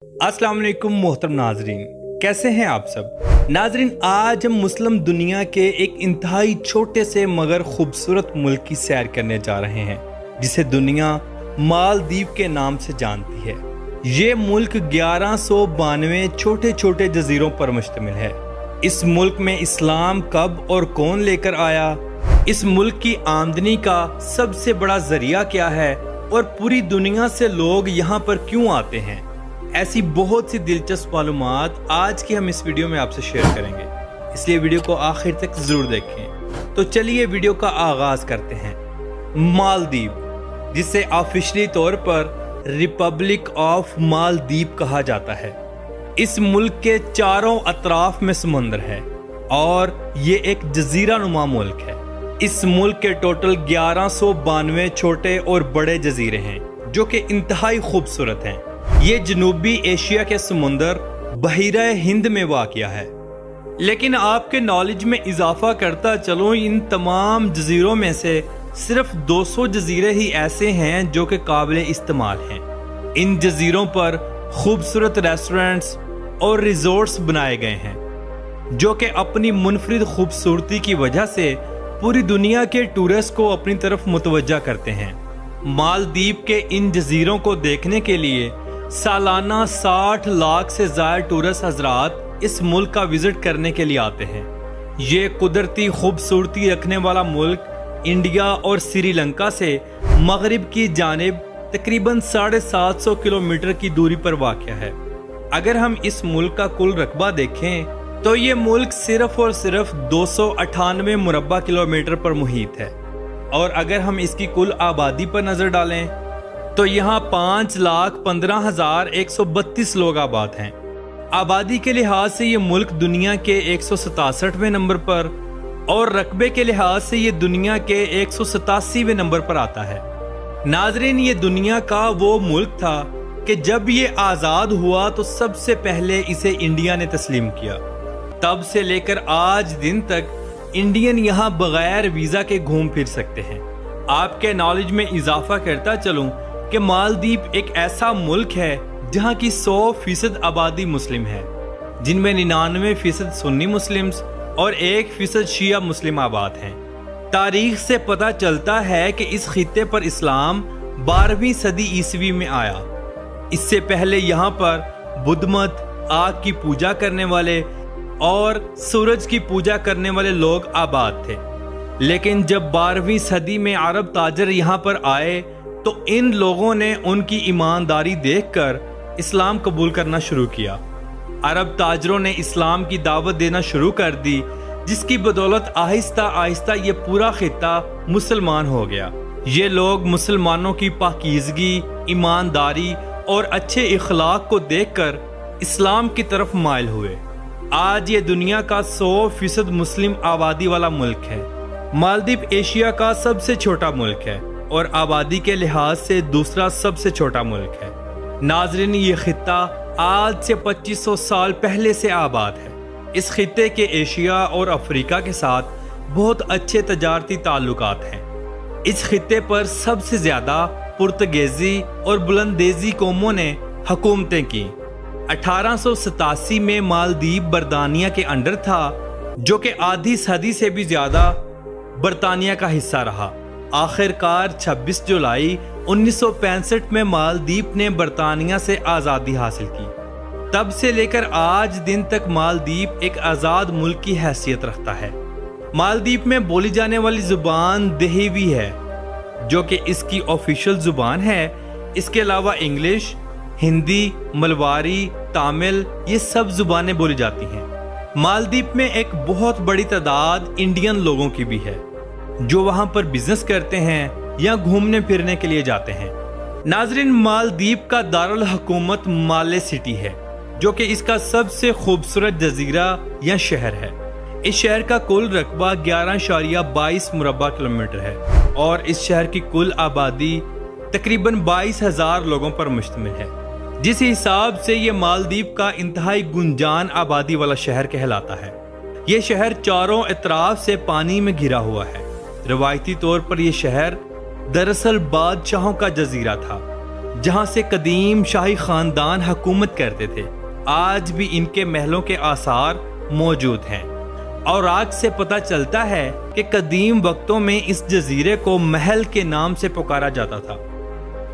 अस्सलाम वालेकुम मोहतरम नाजरीन, कैसे हैं आप सब। नाजरीन, आज हम मुस्लिम दुनिया के एक इंतहाई छोटे से मगर खूबसूरत मुल्क की सैर करने जा रहे हैं जिसे दुनिया मालदीव के नाम से जानती है। ये मुल्क 1192 छोटे छोटे जजीरों पर मुश्तमिल है। इस मुल्क में इस्लाम कब और कौन लेकर आया, इस मुल्क की आमदनी का सबसे बड़ा जरिया क्या है और पूरी दुनिया से लोग यहाँ पर क्यों आते हैं, ऐसी बहुत सी दिलचस्प मालूमात आज की हम इस वीडियो में आपसे शेयर करेंगे, इसलिए वीडियो को आखिर तक जरूर देखें। तो चलिए वीडियो का आगाज करते हैं। मालदीव, जिसे ऑफिशियली तौर पर रिपब्लिक ऑफ मालदीव कहा जाता है, इस मुल्क के चारों अतराफ में समुंदर है और ये एक जजीरा नुमा मुल्क है। इस मुल्क के टोटल 1192 छोटे और बड़े जजीरे हैं जो कि इंतहाई खूबसूरत हैं। ये जनूबी एशिया के समुंदर बहिरा हिंद में वाक़िया है। लेकिन आपके नॉलेज में इजाफा करता चलो, इन तमाम जजीरों में से सिर्फ 200 जजीरे ही ऐसे हैं जो कि काबिल इस्तेमाल हैं। इन जजीरों पर खूबसूरत रेस्टोरेंट्स और रिजॉर्ट्स बनाए गए हैं जो कि अपनी मुनफरिद खूबसूरती की वजह से पूरी दुनिया के टूरिस्ट को अपनी तरफ मुतवज्जा करते हैं। मालदीव के इन जजीरों को देखने के लिए सालाना 60 लाख से ज़्यादा टूरिस्ट हजरात इस मुल्क का विजिट करने के लिए आते हैं। ये कुदरती खूबसूरती रखने वाला मुल्क इंडिया और श्रीलंका से मगरिब की जानिब तकरीबन 750 किलोमीटर की दूरी पर वाक़या है। अगर हम इस मुल्क का कुल रकबा देखें तो ये मुल्क सिर्फ और सिर्फ 298 मुरब्बा किलोमीटर पर मुहित है, और अगर हम इसकी कुल आबादी पर नजर डालें तो यहाँ 5,15,132 लोग आबाद हैं। आबादी के लिहाज से ये मुल्क दुनिया के 167वें नंबर पर और रकबे के लिहाज से ये दुनिया के 187वें नंबर पर आता है। नाजरीन, ये दुनिया का वो मुल्क था कि जब ये आज़ाद हुआ तो सबसे पहले इसे इंडिया ने तस्लीम किया। तब से लेकर आज दिन तक इंडियन यहाँ बगैर वीज़ा के घूम फिर सकते हैं। आपके नॉलेज में इजाफा करता चलूँ कि मालदीव एक ऐसा मुल्क है जहाँ की 100% आबादी मुस्लिम है, जिनमें 99% सुन्नी मुस्लिम्स और 1% शिया मुस्लिम आबाद हैं। तारीख से पता चलता है कि इस खित्ते पर इस्लाम 12वीं सदी ईसवी में आया। इससे पहले यहाँ पर बुद्ध मत, आग की पूजा करने वाले और सूरज की पूजा करने वाले लोग आबाद थे। लेकिन जब 12वीं सदी में अरब ताजर यहाँ पर आए तो इन लोगों ने उनकी ईमानदारी देखकर इस्लाम कबूल करना शुरू किया। अरब ताजरों ने इस्लाम की दावत देना शुरू कर दी, जिसकी बदौलत आहिस्ता आहिस्ता ये पूरा खित्ता मुसलमान हो गया। ये लोग मुसलमानों की पाकीज़गी, ईमानदारी और अच्छे इखलाक को देखकर इस्लाम की तरफ माइल हुए। आज ये दुनिया का 100% मुस्लिम आबादी वाला मुल्क है। मालदीव एशिया का सबसे छोटा मुल्क है और आबादी के लिहाज से दूसरा सबसे छोटा मुल्क है। नाजरीन, ये खित्ता आज से 2500 साल पहले से आबाद है। इस खित्ते के एशिया और अफ्रीका के साथ बहुत अच्छे तजारती ताल्लुकात हैं। इस खित्ते पर सबसे ज्यादा पुर्तगेजी और बुलंदेजी कौमों ने हुकूमतें की। 1887 में मालदीव बरतानिया के अंडर था, जो कि आधी सदी से भी ज्यादा बरतानिया का हिस्सा रहा। आखिरकार 26 जुलाई 1965 में मालदीव ने बरतानिया से आज़ादी हासिल की। तब से लेकर आज दिन तक मालदीव एक आज़ाद मुल्क की हैसियत रखता है। मालदीव में बोली जाने वाली ज़ुबान दहेवी है, जो कि इसकी ऑफिशियल ज़ुबान है। इसके अलावा इंग्लिश, हिंदी, मलवारी, तमिल, ये सब ज़ुबानें बोली जाती हैं। मालदीव में एक बहुत बड़ी तादाद इंडियन लोगों की भी है जो वहां पर बिजनेस करते हैं या घूमने फिरने के लिए जाते हैं। नाजरीन, मालदीव का दारुल हुकूमत माले सिटी है, जो कि इसका सबसे खूबसूरत जजीरा या शहर है। इस शहर का कुल रकबा 11.22 मुरब्बा किलोमीटर है और इस शहर की कुल आबादी तकरीबन 22,000 लोगों पर मुश्तमिल है। जिस हिसाब से ये मालदीव का इंतहाई गुंजान आबादी वाला शहर कहलाता है। ये शहर चारों इतराफ से पानी में घिरा हुआ है। रवायती तौर पर यह शहर दरअसल बादशाहों का जजीरा था, جہاں سے قدیم شاہی خاندان حکومت کرتے تھے، آج بھی ان کے محلوں کے آثار موجود ہیں۔ اور آگ سے پتہ چلتا ہے کہ قدیم وقتوں میں اس جزیرے کو محل کے نام سے پکارا جاتا تھا۔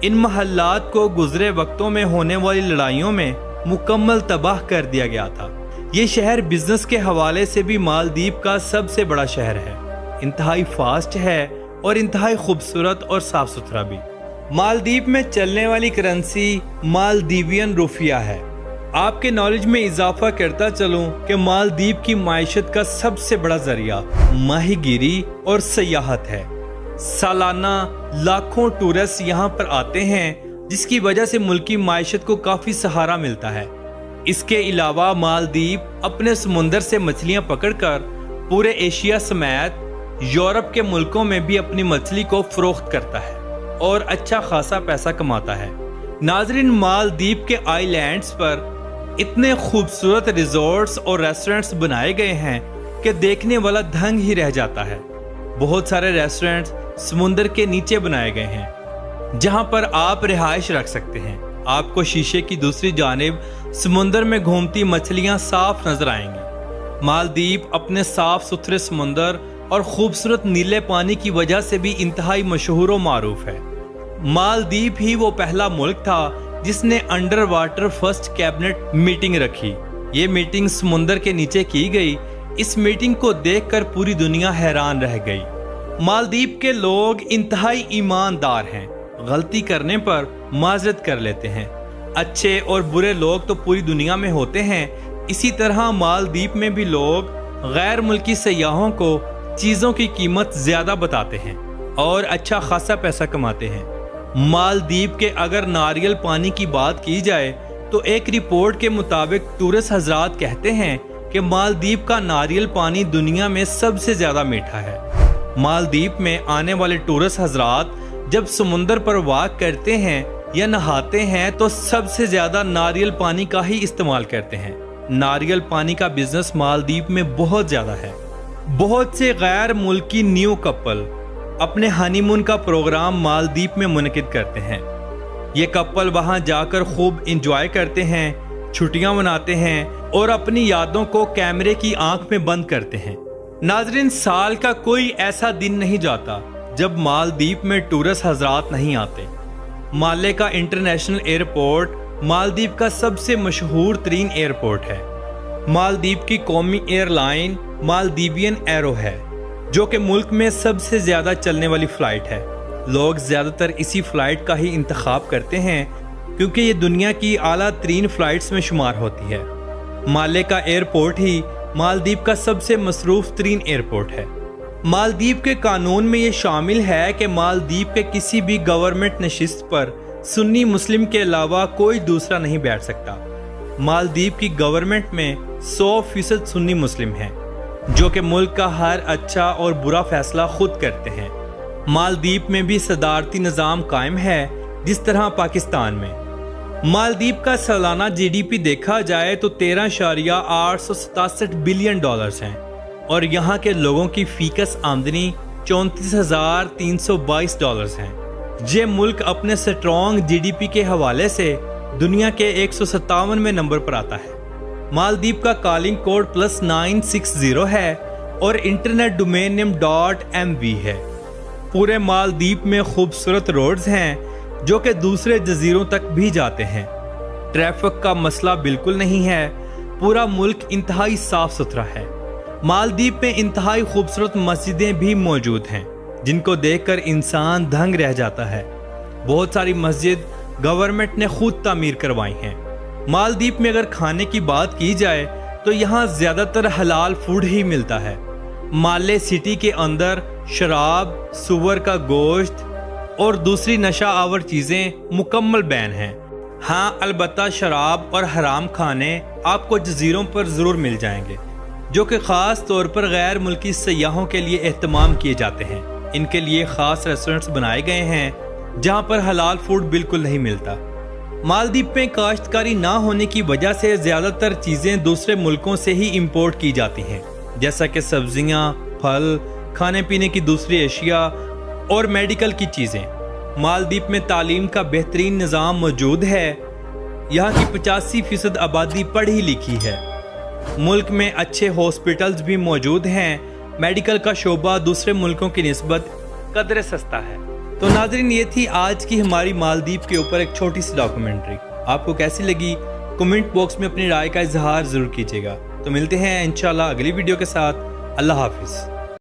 ان محلات کو گزرے وقتوں میں ہونے والی لڑائیوں میں مکمل تباہ کر دیا گیا تھا۔ یہ شہر بزنس کے حوالے سے بھی مالدیپ کا سب سے بڑا شہر ہے، انتہائی فاسٹ ہے اور انتہائی خوبصورت اور صاف ستھرا بھی۔ مالدیپ میں چلنے والی کرنسی مالدیوین روپیہ ہے۔ آپ کے نالج میں اضافہ کرتا چلوں کہ مالدیپ کی معیشت کا سب سے بڑا ذریعہ ماہی گیری اور سیاحت ہے۔ سالانہ لاکھوں ٹورسٹ یہاں پر آتے ہیں، جس کی وجہ سے ملک کی معیشت کو کافی سہارا ملتا ہے۔ اس کے علاوہ مالدیپ اپنے سمندر سے مچھلیاں پکڑ کر پورے ایشیا سمیت یورپ کے ملکوں میں بھی اپنی مچھلی کو فروخت کرتا ہے اور اچھا خاصا پیسہ کماتا ہے۔ ناظرین، مالدیپ کے آئی لینڈز پر اتنے خوبصورت ریزورٹس اور ریسٹورنٹس بنائے گئے ہیں کہ دیکھنے والا دھنگ ہی رہ جاتا ہے۔ بہت سارے ریسٹورنٹس سمندر کے نیچے بنائے گئے ہیں جہاں پر آپ رہائش رکھ سکتے ہیں۔ آپ کو شیشے کی دوسری جانب سمندر میں گھومتی مچھلیاں صاف نظر آئیں گی۔ مالدیپ اپنے صاف ستھرے سمندر اور خوبصورت نیلے پانی کی وجہ سے بھی انتہائی مشہور و معروف ہے۔ مالدیپ ہی وہ پہلا ملک تھا جس نے under water first cabinet meeting رکھی۔ یہ میٹنگ سمندر کے نیچے کی گئی۔ اس میٹنگ کو دیکھ کر پوری دنیا حیران رہ گئی۔ مالدیپ کے لوگ انتہائی ایماندار ہیں، غلطی کرنے پر معذرت کر لیتے ہیں۔ اچھے اور برے لوگ تو پوری دنیا میں ہوتے ہیں، اسی طرح مالدیپ میں بھی لوگ غیر ملکی سیاحوں کو چیزوں کی قیمت زیادہ بتاتے ہیں اور اچھا خاصا پیسہ کماتے ہیں۔ مالدیپ کے اگر ناریل پانی کی بات کی جائے تو ایک رپورٹ کے مطابق ٹورسٹ حضرات کہتے ہیں کہ مالدیپ کا ناریل پانی دنیا میں سب سے زیادہ میٹھا ہے۔ مالدیپ میں آنے والے ٹورسٹ حضرات جب سمندر پر واک کرتے ہیں یا نہاتے ہیں تو سب سے زیادہ ناریل پانی کا ہی استعمال کرتے ہیں۔ ناریل پانی کا بزنس مالدیپ میں بہت زیادہ ہے۔ بہت سے غیر ملکی نیو کپل اپنے ہانی مون کا پروگرام مالدیپ میں منعقد کرتے ہیں۔ یہ کپل وہاں جا کر خوب انجوائے کرتے ہیں، چھٹیاں مناتے ہیں اور اپنی یادوں کو کیمرے کی آنکھ میں بند کرتے ہیں۔ ناظرین، سال کا کوئی ایسا دن نہیں جاتا جب مالدیپ میں ٹورسٹ حضرات نہیں آتے۔ مالے کا انٹرنیشنل ایئرپورٹ مالدیپ کا سب سے مشہور ترین ایئرپورٹ ہے۔ مالدیپ کی قومی ایئر لائن مالدیوین ایرو ہے، جو کہ ملک میں سب سے زیادہ چلنے والی فلائٹ ہے۔ لوگ زیادہ تر اسی فلائٹ کا ہی انتخاب کرتے ہیں کیونکہ یہ دنیا کی اعلیٰ ترین فلائٹس میں شمار ہوتی ہے۔ مالے کا ایئرپورٹ ہی مالدیپ کا سب سے مصروف ترین ایئرپورٹ ہے۔ مالدیپ کے قانون میں یہ شامل ہے کہ مالدیپ کے کسی بھی گورنمنٹ نشست پر سنی مسلم کے علاوہ کوئی دوسرا نہیں بیٹھ سکتا۔ مالدیپ کی گورنمنٹ میں 100% سنی مسلم ہیں، جو کہ ملک کا ہر اچھا اور برا فیصلہ خود کرتے ہیں۔ مالدیپ میں بھی صدارتی نظام قائم ہے جس طرح پاکستان میں۔ مالدیپ کا سالانہ جی ڈی پی دیکھا جائے تو 13.867 بلین ڈالرز ہیں اور یہاں کے لوگوں کی فیکس آمدنی 34,322 ڈالرز ہیں۔ یہ ملک اپنے سٹرونگ جی ڈی پی کے حوالے سے دنیا کے 157ویں نمبر پر آتا ہے۔ مالدیپ کا کالنگ کوڈ +960 ہے اور انٹرنیٹ ڈومین نیم .mv ہے۔ پورے مالدیپ میں خوبصورت روڈز ہیں جو کہ دوسرے جزیروں تک بھی جاتے ہیں۔ ٹریفک کا مسئلہ بالکل نہیں ہے۔ پورا ملک انتہائی صاف ستھرا ہے۔ مالدیپ میں انتہائی خوبصورت مسجدیں بھی موجود ہیں جن کو دیکھ کر انسان دھنگ رہ جاتا ہے۔ بہت ساری مسجد گورنمنٹ نے خود تعمیر کروائی ہیں۔ مالدیپ میں اگر کھانے کی بات کی جائے تو یہاں زیادہ تر حلال فوڈ ہی ملتا ہے۔ مالے سٹی کے اندر شراب، سور کا گوشت اور دوسری نشہ آور چیزیں مکمل بین ہیں۔ ہاں، البتہ شراب اور حرام کھانے آپ کو جزیروں پر ضرور مل جائیں گے، جو کہ خاص طور پر غیر ملکی سیاحوں کے لیے اہتمام کیے جاتے ہیں۔ ان کے لیے خاص ریسٹورنٹس بنائے گئے ہیں جہاں پر حلال فوڈ بالکل نہیں ملتا۔ مالدیپ میں کاشتکاری نہ ہونے کی وجہ سے زیادہ تر چیزیں دوسرے ملکوں سے ہی امپورٹ کی جاتی ہیں، جیسا کہ سبزیاں، پھل، کھانے پینے کی دوسری اشیاء اور میڈیکل کی چیزیں۔ मालदीव में तालीम का बेहतरीन निज़ाम मौजूद है। यहाँ की 85% आबादी पढ़ी लिखी है। मुल्क में अच्छे हॉस्पिटल्स भी मौजूद हैं। मेडिकल का शोबा दूसरे मुल्कों की निस्बत कदरे सस्ता है। तो नाज़रीन, ये थी आज की हमारी मालदीव के ऊपर एक छोटी सी डॉक्यूमेंट्री। आपको कैसी लगी कमेंट बॉक्स में अपनी राय का इजहार ज़रूर कीजिएगा। तो मिलते हैं इंशाल्लाह अगली वीडियो के साथ। अल्लाह हाफिज़।